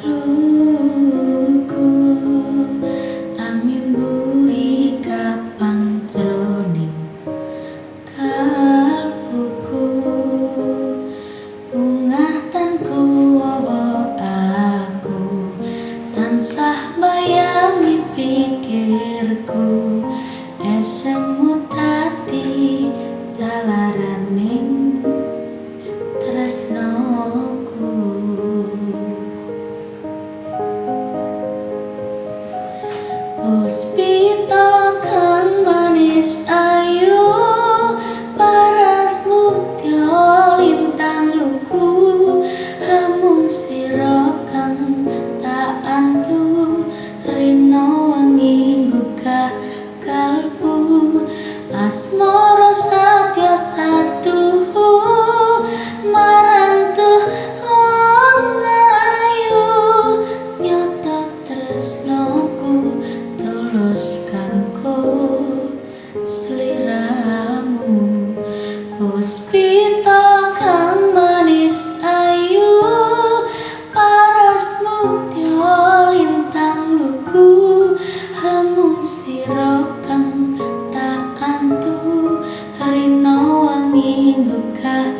luku amimbuhi kapang jroning kalbuku bungah tan kuwawa aku tansah bayangi pikirku esemu dadi jalaraning tresnoku. Puspita kang manis ayu paras mutya lintang luku hamung sira kang tak antu rino wengi nggugah kalbu asmara satya satuhu marang Tuhan ayu nyata tresnoku tulus kanggo sliramu. Puspita kang manis ayu paras mutya lintang luku hamung sira kang tak antu rino wangi nggugah